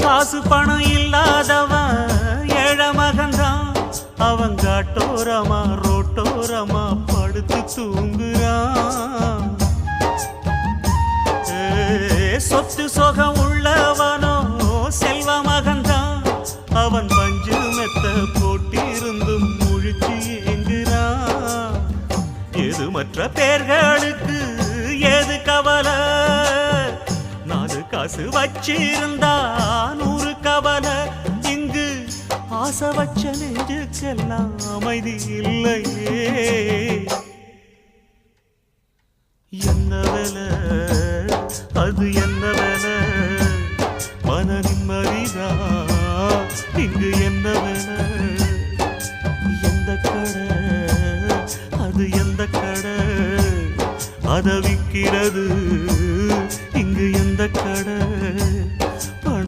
காசு பணம் இல்லாதவன் ஏழை மகன்தான். அவன் காட்டோரமா ரோட்டோரமா படுத்து தூங்குறான். சொத்து சொகம் உள்ளவனோ செல்வ மகன்தான். அவன் பஞ்சு மெத்த போட்டிருந்தும் முழிச்சு ஏங்குறான். எது மற்ற பேர்களுக்கு ஏது கவலை? 4 காசு வச்சிருந்தா 100 கவலை. இங்கு ஆசை வச்ச நெஞ்சுக்கெல்லாம் அமைதி இல்லையே.